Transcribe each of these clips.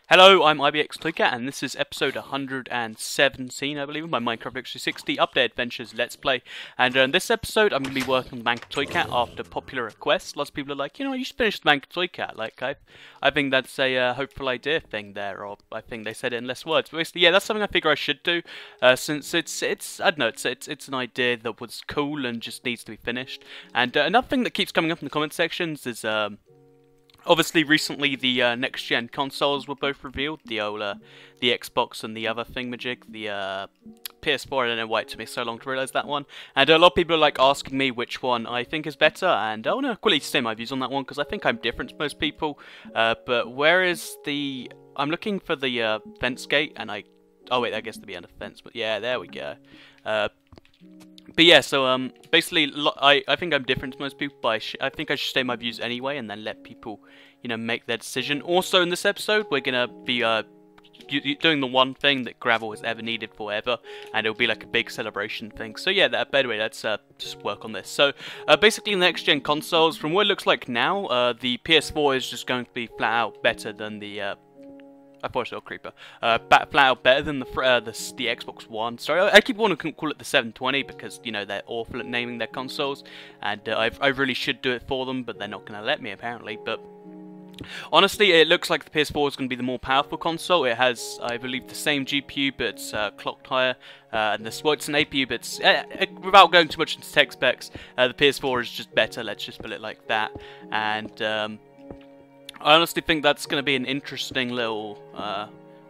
Hello, I'm IBX Toycat, and this is episode 117, I believe, of my Minecraft Victory 60 Update Adventures Let's Play. And in this episode, I'm going to be working on the Bank of Toycat after popular request. Lots of people are like, you should finish the Bank of Toycat. Like, I think that's a hopeful idea thing there, or I think they said it in less words. But basically, yeah, that's something I figure I should do, since it's I don't know, it's an idea that was cool and just needs to be finished. And another thing that keeps coming up in the comment sections is obviously, recently the next-gen consoles were both revealed, the Xbox and the other thingamajig, the PS4. I don't know why it took me so long to realise that one. And a lot of people are like asking me which one I think is better, and I want to quickly say my views on that one because I think I'm different to most people. But where is the? I'm looking for the fence gate, and oh wait, I guess to be under fence, but yeah, there we go. But yeah, so basically, I think I'm different to most people, but I think I should say my views anyway, and then let people, make their decision. Also, in this episode, we're gonna be doing the one thing that gravel has ever needed forever, and it'll be like a big celebration thing. So yeah, by the way, let's just work on this. So basically, the next gen consoles, from what it looks like now, the PS4 is just going to be flat out better than the I thought I saw a creeper. Flat out better than the Xbox One. Sorry, I keep wanting to call it the 720 because, they're awful at naming their consoles. And I really should do it for them, but they're not going to let me, apparently. But honestly, it looks like the PS4 is going to be the more powerful console. It has, I believe, the same GPU, but it's clocked higher. And it's an APU, but it's, without going too much into tech specs, the PS4 is just better. Let's just put it like that. And I honestly think that's going to be an interesting little...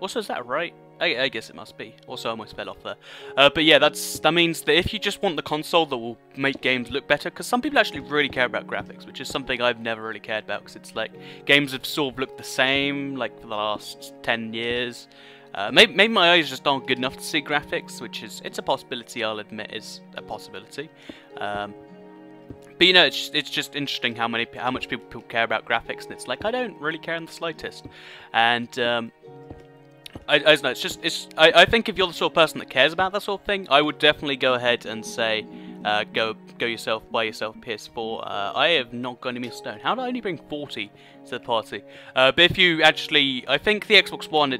also, is that right? I guess it must be. Also, I almost fell off there. But yeah, that means that if you just want the console that will make games look better, because some people actually really care about graphics, which is something I've never really cared about, because it's like, games have sort of looked the same, like, for the last 10 years. Maybe my eyes just aren't good enough to see graphics, which is... it's a possibility, I'll admit, is a possibility. But it's just interesting how much people care about graphics, and it's like I don't really care in the slightest. And I don't know. I think if you're the sort of person that cares about that sort of thing, I would definitely go ahead and say go yourself, buy yourself a PS4. I have not got any stone. How did I only bring 40 to the party? But if you actually, I think the Xbox One,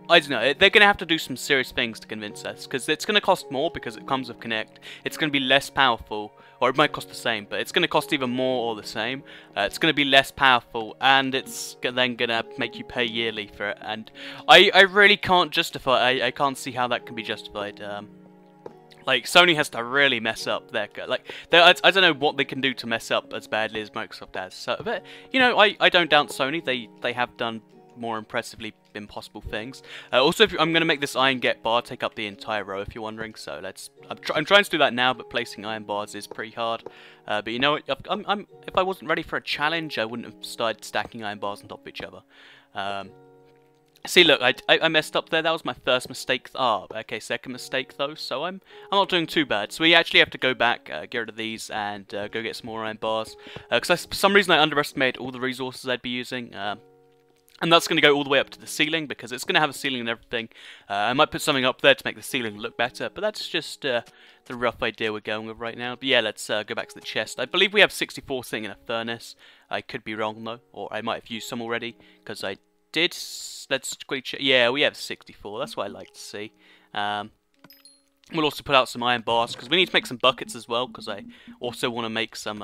I don't know, they're going to have to do some serious things to convince us, because it's going to cost more because it comes with Kinect. It's going to be less powerful, or it might cost the same, but it's going to cost either more or the same. It's going to be less powerful, and it's then going to make you pay yearly for it, and I really can't justify, I can't see how that can be justified. Like, Sony has to really mess up their... I don't know what they can do to mess up as badly as Microsoft has. So, but, I don't doubt Sony. They have done more impressively impossible things. Also, I'm going to make this iron get bar take up the entire row, if you're wondering. So I'm trying to do that now, but placing iron bars is pretty hard. But you know what? If I wasn't ready for a challenge, I wouldn't have started stacking iron bars on top of each other. See, look, I messed up there. That was my first mistake. Okay, second mistake though. So I'm not doing too bad. So we actually have to go back, get rid of these, and go get some more iron bars. Because for some reason I underestimated all the resources I'd be using. And that's going to go all the way up to the ceiling, because it's going to have a ceiling and everything. I might put something up there to make the ceiling look better, but that's just the rough idea we're going with right now. But yeah, let's go back to the chest. I believe we have 64 sitting in a furnace. I could be wrong, though, or I might have used some already, because I did. Let's quickly check. Yeah, we have 64. That's what I like to see. We'll also put out some iron bars, because we need to make some buckets as well, because I also want to make some...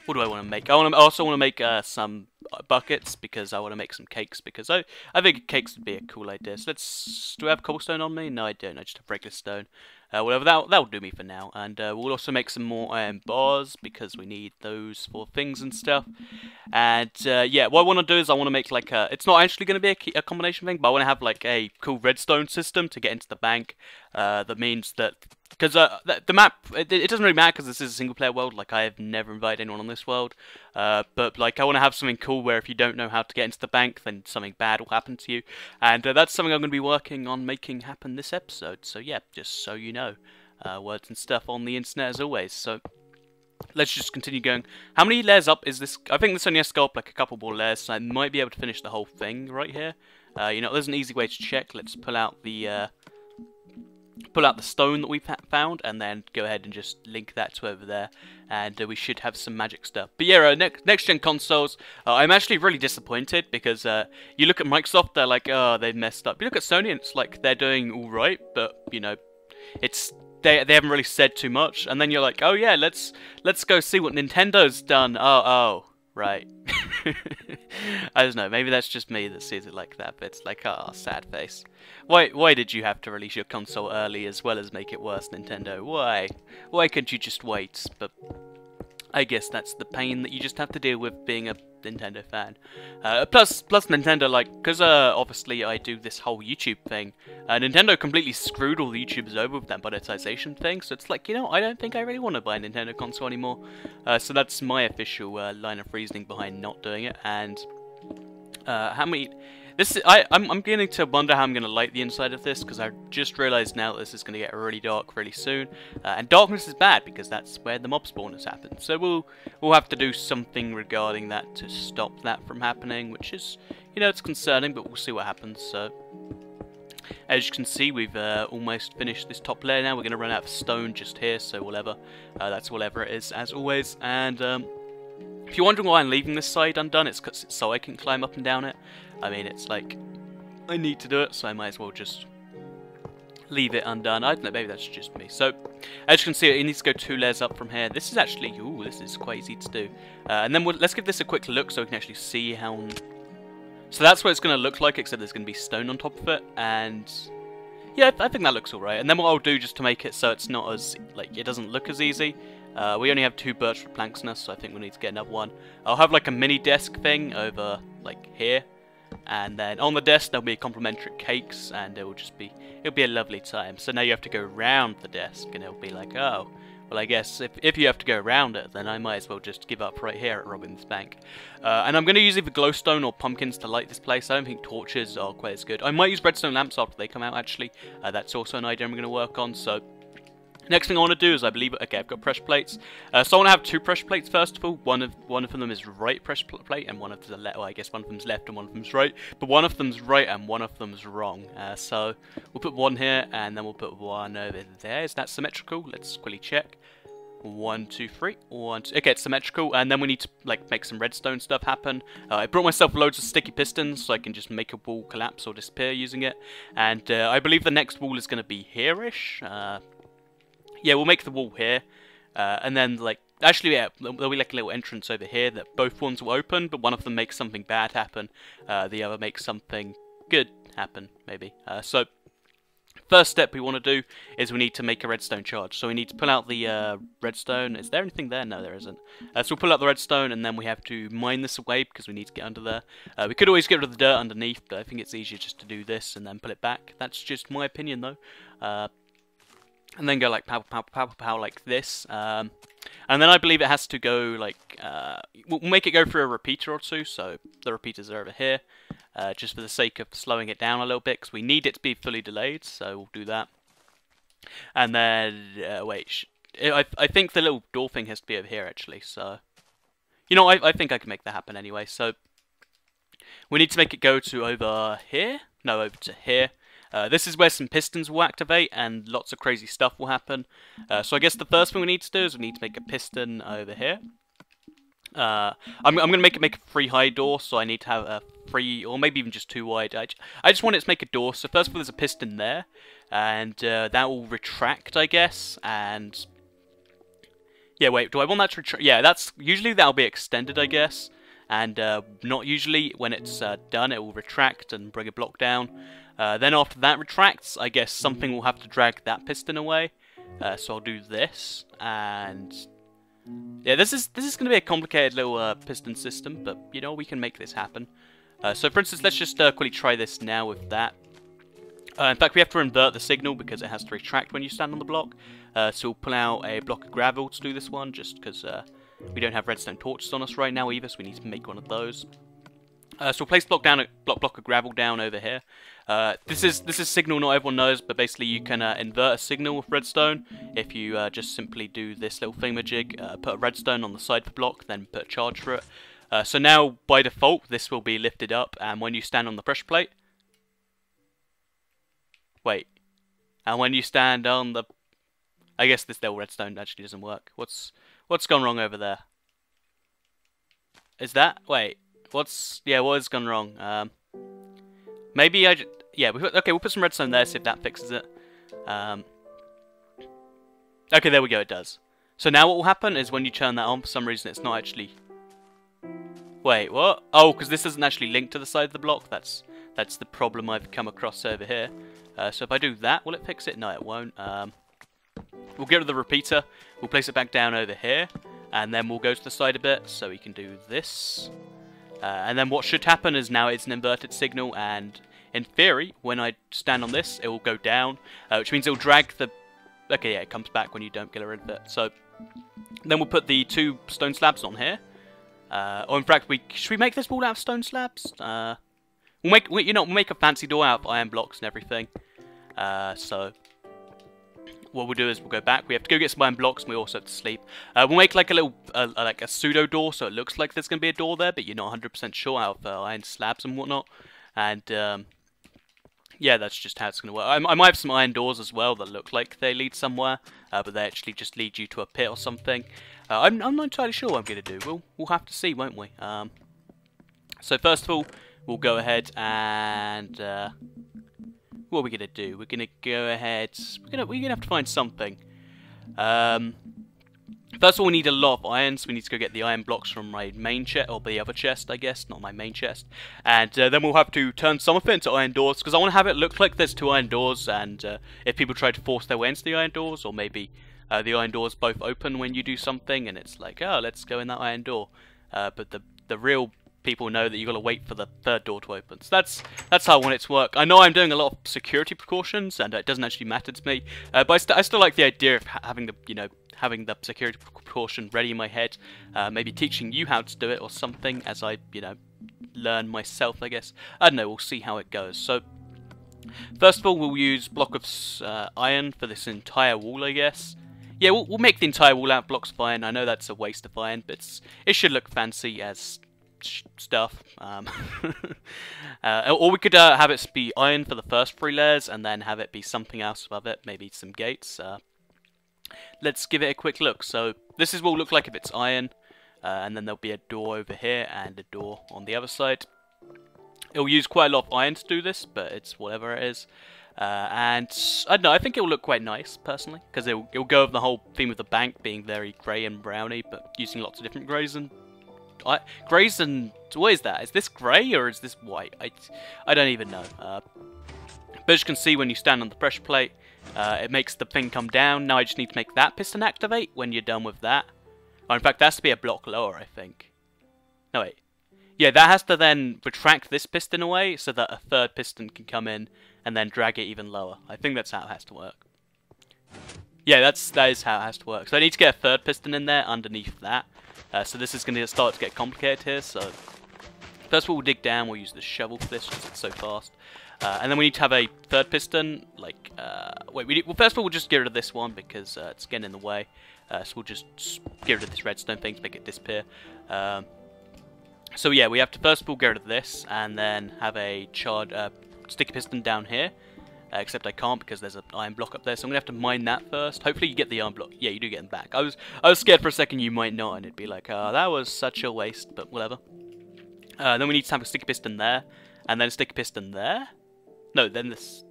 what do I want to make? I also want to make some buckets, because I want to make some cakes, because I think cakes would be a cool idea. So do I have cobblestone on me? No, I don't. I just have regular stone. Whatever, that'll do me for now. And we'll also make some more iron bars, because we need those for things and stuff. And yeah, what I want to do is I want to make like it's not actually going to be a combination thing, but I want to have like a cool redstone system to get into the bank. That means that... because the map, it doesn't really matter because this is a single-player world. Like, I have never invited anyone on this world. But, like, I want to have something cool where if you don't know how to get into the bank, then something bad will happen to you. And that's something I'm going to be working on making happen this episode. So, yeah, just so you know. Words and stuff on the internet as always. So, let's just continue going. How many layers up is this? I think this only has to go up, like, a couple more layers. So I might be able to finish the whole thing right here. There's an easy way to check. Let's pull out the... pull out the stone that we've found, and then go ahead and just link that to over there, and we should have some magic stuff. But yeah, next gen consoles, I'm actually really disappointed, because you look at Microsoft, they're like, oh, they've messed up. You look at Sony, and it's like they're doing all right, but you know, it's they haven't really said too much. And then you're like, oh yeah, let's go see what Nintendo's done. Oh, right. I don't know, maybe that's just me that sees it like that, but it's like, ah, sad face. Why did you have to release your console early as well as make it worse, Nintendo? Why couldn't you just wait? But I guess that's the pain that you just have to deal with being a Nintendo fan. Plus Nintendo, like, because obviously I do this whole YouTube thing, Nintendo completely screwed all the YouTubers over with that monetization thing, so it's like, you know, I don't think I really want to buy a Nintendo console anymore. So that's my official line of reasoning behind not doing it. And how many... I'm beginning to wonder how I'm going to light the inside of this, because I just realised now that this is going to get really dark really soon. And darkness is bad, because that's where the mob spawners happen. So we'll have to do something regarding that to stop that from happening, which is, you know, it's concerning, but we'll see what happens. So, as you can see, we've almost finished this top layer now. We're going to run out of stone just here, so whatever. That's whatever it is, as always. And if you're wondering why I'm leaving this side undone, it's so I can climb up and down it. I mean, it's like, I need to do it, so I might as well just leave it undone. I don't know, maybe that's just me. So, as you can see, it needs to go 2 layers up from here. This is actually, ooh, this is quite easy to do. And then let's give this a quick look so we can actually see how... So that's what it's going to look like, except there's going to be stone on top of it, and... yeah, I think that looks alright. And then what I'll do, just to make it so it's not as, like, it doesn't look as easy, we only have 2 birch planks now, so I think we need to get another one. I'll have, like, a mini desk thing over, like, here. And then on the desk there'll be complimentary cakes, and it'll be a lovely time. So now you have to go around the desk, and it'll be like, oh, well, I guess if you have to go around it, then I might as well just give up right here at Robin's Bank. And I'm going to use either glowstone or pumpkins to light this place. I don't think torches are quite as good. I might use redstone lamps after they come out, actually. That's also an idea I'm going to work on. So next thing I want to do is, I believe, okay, I've got pressure plates. So I want to have 2 pressure plates first of all. One of them is right pressure plate, and one of them is left. Well, I guess one of them's left and one of them's right. But one of them's right and one of them's wrong. So we'll put one here, and then we'll put one over there. Is that symmetrical? Let's quickly check. 1, 2, 3. 1, 2. Okay, it's symmetrical, and then we need to like make some redstone stuff happen. I brought myself loads of sticky pistons, so I can just make a wall collapse or disappear using it. And I believe the next wall is going to be here-ish. Yeah, we'll make the wall here, and then, like, actually, yeah, there'll be, like, a little entrance over here that both ones will open, but one of them makes something bad happen, the other makes something good happen, maybe. So, first step we want to do is we need to make a redstone charge. So we need to pull out the redstone. Is there anything there? No, there isn't. So we'll pull out the redstone, and then we have to mine this away because we need to get under there. We could always get rid of the dirt underneath, but I think it's easier just to do this and then pull it back. That's just my opinion, though. And then go like pow, pow, pow, pow, like this. And then I believe it has to go like, we'll make it go through a repeater or 2, so the repeaters are over here. Just for the sake of slowing it down a little bit, because we need it to be fully delayed, so we'll do that. And then, wait, I think the little door thing has to be over here actually, so... You know, I think I can make that happen anyway, so... We need to make it go to over here? No, over to here. This is where some pistons will activate and lots of crazy stuff will happen. So I guess the first thing we need to do is we need to make a piston over here. I'm going to make a 3 high door, so I need to have a 3 or maybe even just 2 wide. I just want it to make a door. So first of all, there's a piston there, and that will retract, I guess. And yeah, wait, do I want that to retract? Yeah, that's usually that'll be extended, I guess. And not usually when it's done, it will retract and bring a block down. Then after that retracts, I guess something will have to drag that piston away. So I'll do this, and yeah, this is going to be a complicated little piston system, but you know, we can make this happen. So for instance, let's just quickly try this now with that. In fact, we have to invert the signal because it has to retract when you stand on the block. So we'll pull out a block of gravel to do this one, just because we don't have redstone torches on us right now either, so we need to make one of those. So we'll place block of gravel down over here. This is signal not everyone knows, but basically you can invert a signal with redstone if you just simply do this little thingamajig, put a redstone on the side of the block, then put a charge for it. So now by default this will be lifted up, and when you stand on the pressure plate, wait, And when you stand on the... I guess this little redstone actually doesn't work. What's gone wrong over there? Is that... Wait. Yeah, what has gone wrong? Maybe I... Yeah, okay, we'll put some redstone there, see if that fixes it. Okay, there we go, it does. So now what will happen is when you turn that on, for some reason it's not actually... Wait, what? Oh, because this doesn't actually link to the side of the block. That's the problem I've come across over here. So if I do that, will it fix it? No, it won't. We'll get rid of the repeater. We'll place it back down over here. And then we'll go to the side a bit, so we can do this. And then what should happen is now it's an inverted signal, and in theory, when I stand on this, it will go down, which means it will drag the... Okay, yeah, it comes back when you don't get rid of it. So then we'll put the 2 stone slabs on here. Or in fact, should we make this wall out of stone slabs? We'll make a fancy door out of iron blocks and everything. So what we'll do is we'll go back. We have to go get some iron blocks, and we also have to sleep. We'll make like a little, like a pseudo door, so it looks like there's gonna be a door there, but you're not 100% sure out of iron slabs and whatnot. And yeah, that's just how it's gonna work. I might have some iron doors as well that look like they lead somewhere, but they actually just lead you to a pit or something. I'm not entirely sure what I'm gonna do. We'll have to see, won't we? So first of all, we'll go ahead and what are we gonna do? We're gonna go ahead. We're gonna have to find something. First of all, we need a lot of iron, so we need to go get the iron blocks from my main chest, or the other chest, I guess, not my main chest. And then we'll have to turn some of it into iron doors, because I want to have it look like there's 2 iron doors, and if people try to force their way into the iron doors, or maybe the iron doors both open when you do something, and it's like, oh, let's go in that iron door. But the real people know that you've got to wait for the 3rd door to open. So that's how I want it to work. I know I'm doing a lot of security precautions, and it doesn't actually matter to me. But I still like the idea of having the having the security precaution ready in my head. Maybe teaching you how to do it or something as I learn myself. I guess I don't know. We'll see how it goes. So first of all, we'll use block of iron for this entire wall, I guess. Yeah, we'll make the entire wall out of blocks of iron. I know that's a waste of iron, but it should look fancy as stuff. Or we could have it be iron for the first 3 layers and then have it be something else above it, maybe some gates. Let's give it a quick look. So this is what it will look like if it's iron, and then there'll be a door over here and a door on the other side. It'll use quite a lot of iron to do this, but it's whatever it is. And I don't know, I think it'll look quite nice personally, because it'll go over the whole theme of the bank being very grey and browny, but using lots of different greys and greys and... what is that? Is this grey or is this white? I don't even know. But as you can see, when you stand on the pressure plate, it makes the thing come down. Now I just need to make that piston activate when you're done with that. Oh, in fact, that has to be a block lower, I think. No, wait. Yeah, that has to then retract this piston away so that a 3rd piston can come in and then drag it even lower. I think that's how it has to work. Yeah, that is how it has to work. So I need to get a 3rd piston in there underneath that. So this is going to start to get complicated here. So first of all, we'll dig down. We'll use the shovel for this because it's so fast. And then we need to have a 3rd piston. Like, well, first of all, we'll just get rid of this one because it's getting in the way. So we'll just get rid of this redstone thing to make it disappear. So yeah, we have to first of all get rid of this and then have a sticky piston down here. Except I can't because there's an iron block up there, so I'm gonna have to mine that first. Hopefully you get the iron block. Yeah, you do get them back. I was scared for a second you might not, and it'd be like, oh, that was such a waste, but whatever. Then we need to have a sticky piston there, and then a sticky piston there. No, then this.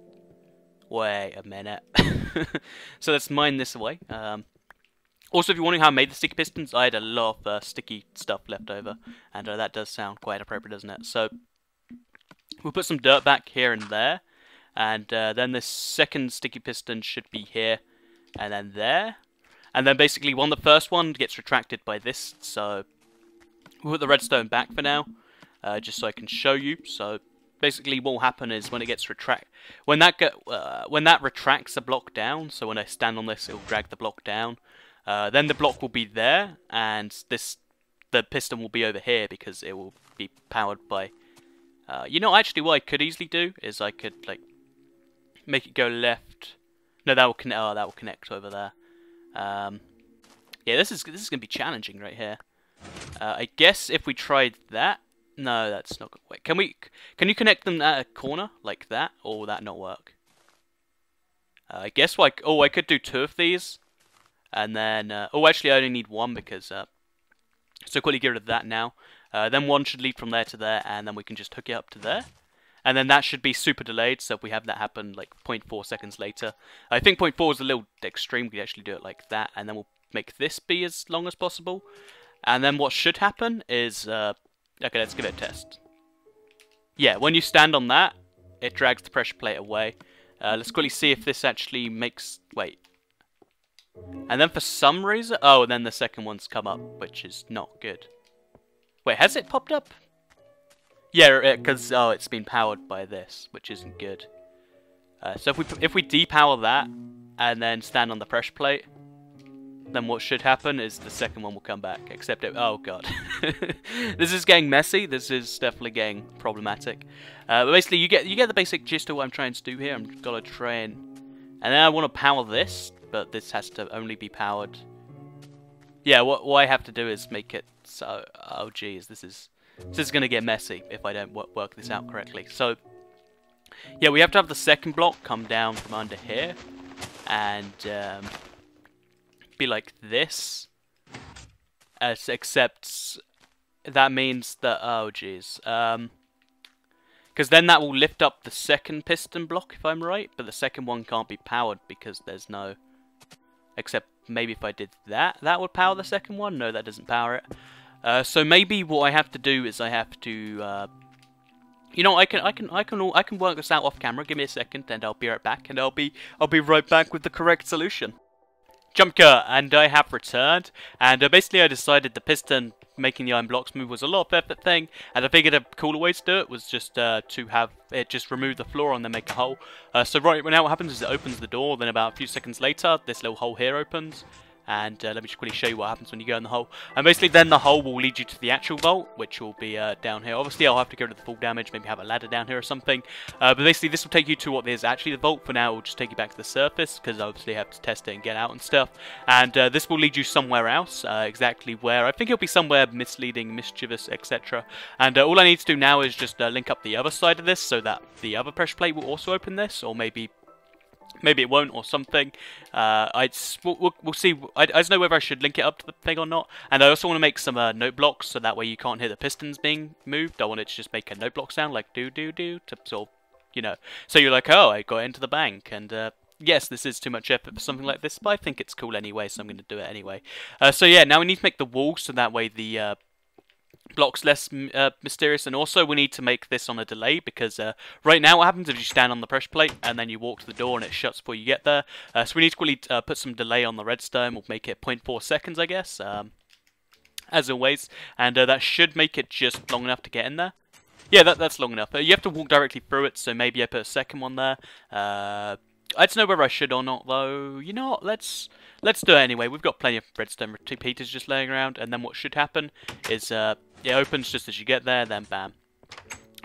Wait a minute. So let's mine this away. Also, if you're wondering how I made the sticky pistons, I had a lot of sticky stuff left over, and that does sound quite appropriate, doesn't it? So we'll put some dirt back here and there. And then the 2nd sticky piston should be here, and then there. And then basically the first one gets retracted by this, so we'll put the redstone back for now, just so I can show you. So basically what will happen is when it gets when that retracts the block down, so when I stand on this, it will drag the block down. Then the block will be there, and the piston will be over here because it will be powered by... actually what I could easily do is I could, like, make it go left. No, that will connect. Oh, that will connect over there. Yeah, this is gonna be challenging right here. I guess if we tried that, no, that's not good. Wait, can you connect them at a corner like that, or will that not work? I guess like, oh, I could do 2 of these, and then oh, actually I only need 1 because so quickly get rid of that now. Then 1 should lead from there to there, and then we can just hook it up to there. And then that should be super delayed, so if we have that happen like 0.4 seconds later. I think 0.4 is a little extreme, we could actually do it like that, and then we'll make this be as long as possible. And then what should happen is, okay, let's give it a test. Yeah, when you stand on that, it drags the pressure plate away. Let's quickly see if this actually makes... Wait. And then for some reason... Oh, and then the second one's come up, which is not good. Wait, has it popped up? Yeah, because oh, it's been powered by this, which isn't good. So if we depower that, and then stand on the pressure plate, then what should happen is the second one will come back, except it... Oh, God. This is getting messy. This is definitely getting problematic. But basically, you get the basic gist of what I'm trying to do here. I'm going to try and then I want to power this, but this has to only be powered... Yeah, what I have to do is make it so... Oh, geez, this is going to get messy if I don't work this out correctly. So, yeah, we have to have the second block come down from under here, and... be like this, except that means that, oh jeez, because then that will lift up the second piston block if I'm right, but the second one can't be powered because there's no, except maybe if I did that, that would power the second one. No, that doesn't power it. So maybe what I have to do is I have to, you know, I can work this out off camera. Give me a second, and I'll be right back, and I'll be right back with the correct solution. Jump cut, and I have returned, and basically I decided the piston making the iron blocks move was a lot of effort thing, and I figured a cooler way to do it was just to have it just remove the floor and then make a hole. So right now what happens is it opens the door, then about a few seconds later this little hole here opens, and let me just quickly show you what happens when you go in the hole. And basically then the hole will lead you to the actual vault, which will be down here. Obviously I'll have to go to the full damage, maybe have a ladder down here or something. But basically this will take you to what is actually the vault. For now it will just take you back to the surface, because I obviously have to test it and get out and stuff. And this will lead you somewhere else, exactly where. I think it'll be somewhere misleading, mischievous, etc. And all I need to do now is just link up the other side of this, so that the other pressure plate will also open this, or maybe it won't, or something. We'll see. I don't know whether I should link it up to the thing or not. And I also want to make some note blocks, so that way you can't hear the pistons being moved. I want it to just make a note block sound, like do-do-do, to sort of, you know. So you're like, oh, I got into the bank. And yes, this is too much effort for something like this, but I think it's cool anyway, so I'm going to do it anyway. So yeah, now we need to make the wall, so that way the... blocks less mysterious, and also we need to make this on a delay, because right now what happens if you stand on the pressure plate and then you walk to the door and it shuts before you get there. So we need to quickly put some delay on the redstone. We'll make it 0.4 seconds, I guess, as always, and that should make it just long enough to get in there. Yeah, that's long enough. You have to walk directly through it, so maybe I put a second one there. I don't know whether I should or not, though. You know what, let's do it anyway. We've got plenty of redstone repeaters just laying around, and then what should happen is it opens just as you get there, then bam.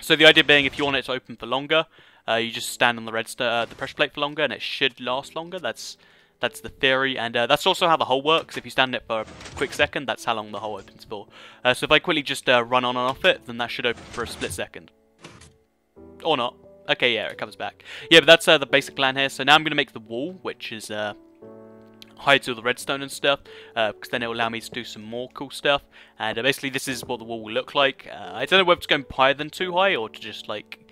So the idea being, if you want it to open for longer, you just stand on the redstone, the pressure plate for longer, and it should last longer. That's the theory, and that's also how the hole works. If you stand it for a quick second, that's how long the hole opens for. So if I quickly just run on and off it, then that should open for a split second. Or not. Okay, yeah, it comes back. Yeah, but that's the basic plan here. So now I'm going to make the wall, which is... hides all the redstone and stuff, because then it will allow me to do some more cool stuff. And basically this is what the wall will look like. I don't know whether it's going higher than too high, or to just like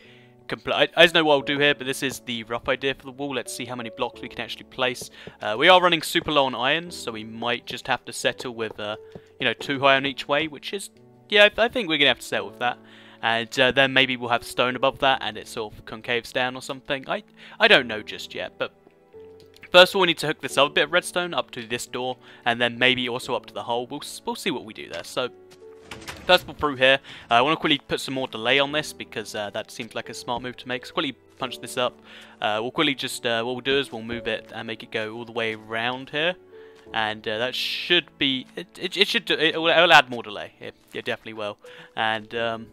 I don't know what I'll do here, but this is the rough idea for the wall. Let's see how many blocks we can actually place. We are running super low on irons, so we might just have to settle with you know, 2 high on each way, which is, yeah, I think we're gonna have to settle with that. And then maybe we'll have stone above that, and it sort of concaves down or something. I don't know just yet, but first of all, we need to hook this other bit of redstone up to this door, and then maybe also up to the hole. We'll see what we do there. So, first of all, through here, I want to quickly put some more delay on this, because that seems like a smart move to make. So quickly punch this up. We'll quickly just, what we'll do is we'll move it and make it go all the way around here. And that should be, it will add more delay. It definitely will. And,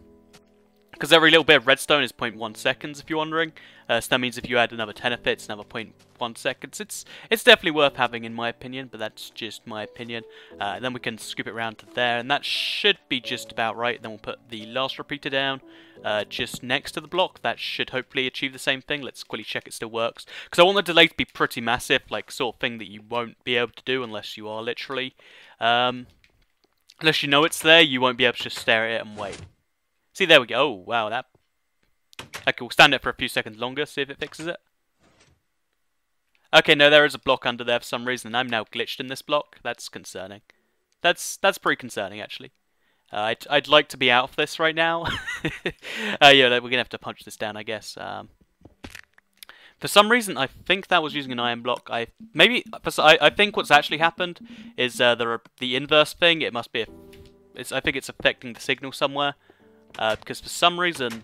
Because every little bit of redstone is 0.1 seconds, if you're wondering. So that means if you add another 10 of it, it's another 0.1 seconds. It's definitely worth having, in my opinion, but that's just my opinion. Then we can scoop it around to there, and that should be just about right. Then we'll put the last repeater down just next to the block. That should hopefully achieve the same thing. Let's quickly check it still works. Because I want the delay to be pretty massive, like sort of thing that you won't be able to do unless you are literally... unless you know it's there, you won't be able to just stare at it and wait. See, there we go. Oh, wow, that... Okay, we'll stand it for a few seconds longer, see if it fixes it. Okay, no, there is a block under there for some reason, and I'm now glitched in this block. That's concerning. That's pretty concerning, actually. I'd like to be out of this right now. Yeah, we're gonna have to punch this down, I guess. For some reason, I think that was using an iron block. I think what's actually happened is the inverse thing. It must be I think it's affecting the signal somewhere. Because for some reason...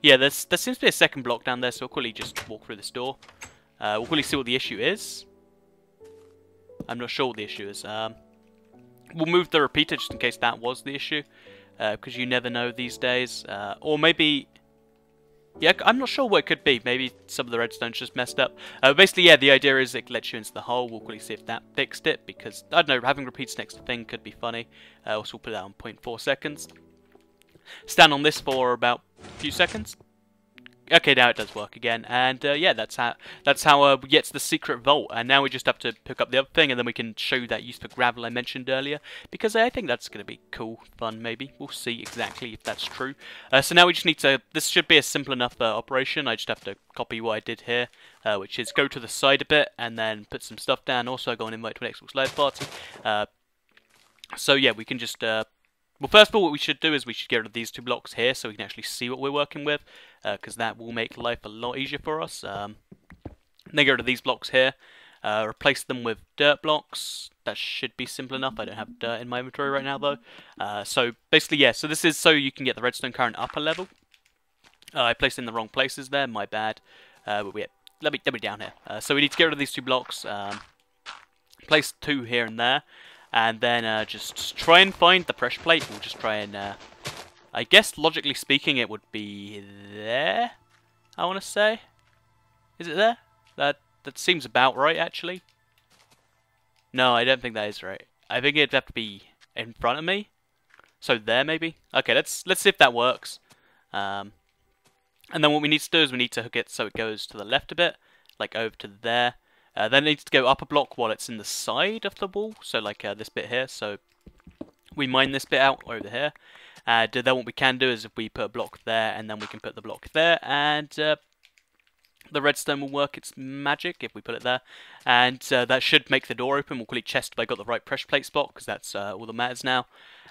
Yeah, there seems to be a second block down there, so we'll quickly just walk through this door. We'll quickly see what the issue is. I'm not sure what the issue is. We'll move the repeater just in case that was the issue. Because you never know these days. Or maybe... Yeah, I'm not sure what it could be. Maybe some of the redstone's just messed up. Basically, yeah, the idea is it lets you into the hole. We'll quickly see if that fixed it, because, I don't know, having repeats next to thing could be funny. Also, we'll put that on 0.4 seconds. Stand on this for about a few seconds. Okay, now it does work again, and yeah, that's how we get to the secret vault. And now we just have to pick up the other thing, and then we can show you that use for gravel I mentioned earlier, because I think that's going to be cool, fun, maybe. We'll see exactly if that's true. So now we just need to... This should be a simple enough operation. I just have to copy what I did here, which is go to the side a bit, and then put some stuff down. Also go and invite to an Xbox Live party. So yeah, we can just... Well, first of all, what we should do is we should get rid of these two blocks here so we can actually see what we're working with, because that will make life a lot easier for us. Then get rid of these blocks here, replace them with dirt blocks. That should be simple enough. I don't have dirt in my inventory right now, though. So basically, yeah, so this is so you can get the redstone current up a level. I placed it in the wrong places there, my bad. But let me down here. So we need to get rid of these two blocks, place two here and there. And then just try and find the pressure plate. We'll just try and... I guess, logically speaking, it would be there, I want to say. Is it there? That seems about right, actually. No, I don't think that is right. I think it'd have to be in front of me. So there, maybe? Okay, let's see if that works. And then what we need to do is we need to hook it so it goes to the left a bit. Like over to there. Then it needs to go up a block while it's in the side of the wall, so like this bit here. So we mine this bit out over here. Then what we can do is if we put a block there, and then we can put the block there, and the redstone will work its magic if we put it there. And that should make the door open. We'll quickly check if I got the right pressure plate spot, because that's all that matters now.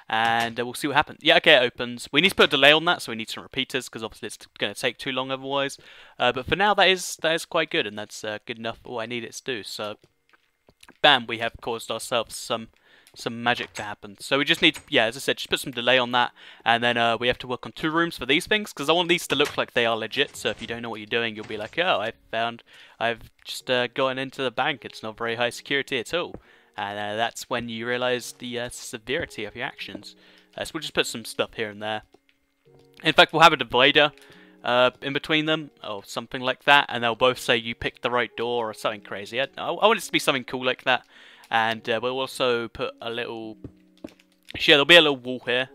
And we'll see what happens. Yeah, okay, it opens. We need to put a delay on that, so we need some repeaters, because obviously it's going to take too long otherwise. But for now, that is quite good, and that's good enough for what I need it to do. So, bam, we have caused ourselves some magic to happen. So we just need to, yeah, as I said, just put some delay on that, and then we have to work on 2 rooms for these things, because I want these to look like they are legit. So if you don't know what you're doing, you'll be like, oh, I've just gotten into the bank. It's not very high security at all. And that's when you realise the severity of your actions. So we'll just put some stuff here and there. In fact, we'll have a divider in between them, or something like that, and they'll both say you picked the right door, or something crazy. I want it to be something cool like that. And we'll also put a little... Yeah, there'll be a little wall here.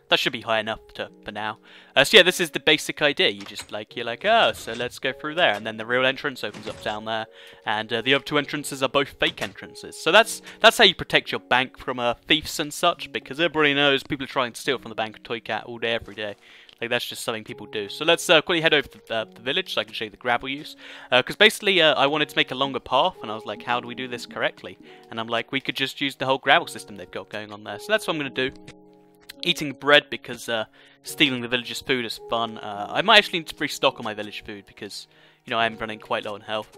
That should be high enough for now. So yeah, this is the basic idea. You're like, oh, so let's go through there, and then the real entrance opens up down there, and the other 2 entrances are both fake entrances. So that's how you protect your bank from thieves and such, because everybody knows people are trying to steal from the bank of Toy Cat all day, every day. Like, that's just something people do. So let's quickly head over to the village so I can show you the gravel use. Because basically, I wanted to make a longer path, and I was like, how do we do this correctly? And I'm like, we could just use the whole gravel system they've got going on there. So that's what I'm going to do. Eating bread, because stealing the villagers' food is fun. I might actually need to restock on my village food, because, you know, I'm running quite low on health.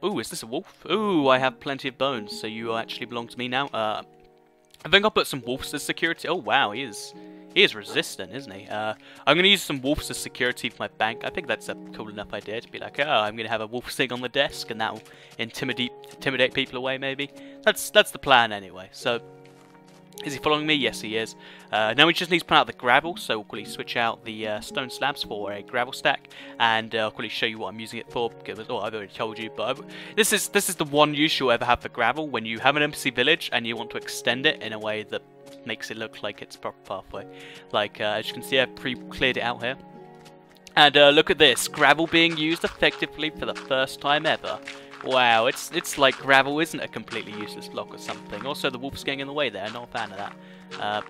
Ooh, is this a wolf? Ooh, I have plenty of bones, so you actually belong to me now. I think I'll put some wolves as security. Oh, wow, he is resistant, isn't he? I'm going to use some wolves as security for my bank. I think that's a cool enough idea to be like, oh, I'm going to have a wolf sitting on the desk, and that will intimidate people away, maybe. That's the plan, anyway. So... Is he following me? Yes, he is. Now we just need to put out the gravel, so we'll quickly switch out the stone slabs for a gravel stack, and I'll quickly show you what I'm using it for. Because, oh, I've already told you, but this is the one use you'll ever have for gravel when you have an NPC village and you want to extend it in a way that makes it look like it's a proper pathway. Like as you can see, I've pre-cleared it out here, and look at this, gravel being used effectively for the first time ever. Wow, it's like gravel isn't a completely useless block or something. Also, the wolf's getting in the way there. Not a fan of that.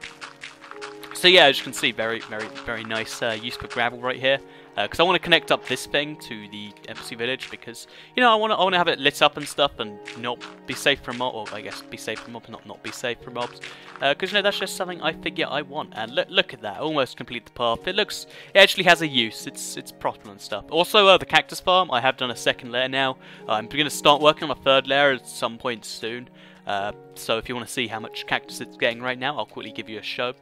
So yeah, as you can see, very nice use for gravel right here. Because I want to connect up this thing to the NPC village because I want to have it lit up and stuff and not be safe from mobs. Or I guess be safe from mobs, not be safe from mobs. Because that's just something I figure I want. And look at that, almost complete the path. It actually has a use. It's proper and stuff. Also, the cactus farm, I have done a second layer now. I'm going to start working on a third layer at some point soon. So if you want to see how much cactus it's getting right now, I'll quickly give you a show.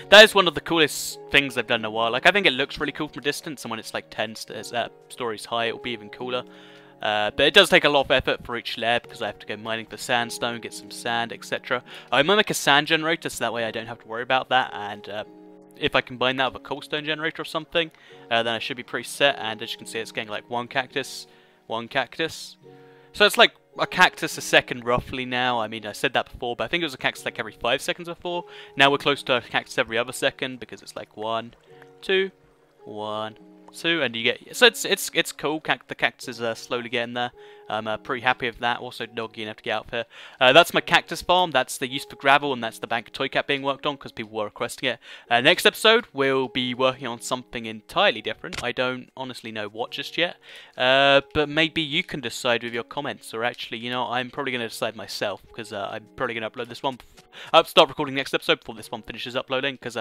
That is one of the coolest things I've done in a while. Like, I think it looks really cool from a distance, and when it's like 10 stories high, it'll be even cooler. But it does take a lot of effort for each layer because I have to go mining for sandstone, get some sand, etc. I might make a sand generator so that way I don't have to worry about that, and if I combine that with a cobblestone generator or something, then I should be pretty set. And as you can see, it's getting like one cactus. So it's like a cactus a second roughly now. I mean, I said that before, but I think it was a cactus like every 5 seconds before. Now we're close to a cactus every other second because it's like 1, 2, 1, 2, and you get. So it's cool. The cactus is slowly getting there. I'm pretty happy with that. Also, doggy enough to get out of here. That's my cactus farm. That's the use for gravel, and that's the bank of toy cat being worked on because people were requesting it. Next episode, we'll be working on something entirely different. I don't honestly know what just yet, but maybe you can decide with your comments. Or actually, I'm probably going to decide myself because I'm probably going to upload this one. I'll start recording next episode before this one finishes uploading. Because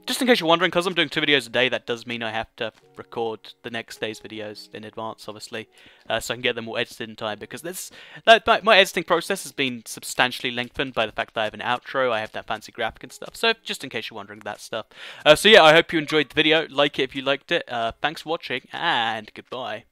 just in case you're wondering, because I'm doing 2 videos a day, that does mean I have to record the next day's videos in advance, obviously, so I can get them all edited in time, because my editing process has been substantially lengthened by the fact that I have an outro, I have that fancy graphic and stuff, so just in case you're wondering that stuff. So yeah, I hope you enjoyed the video. Like it if you liked it. Thanks for watching, and goodbye.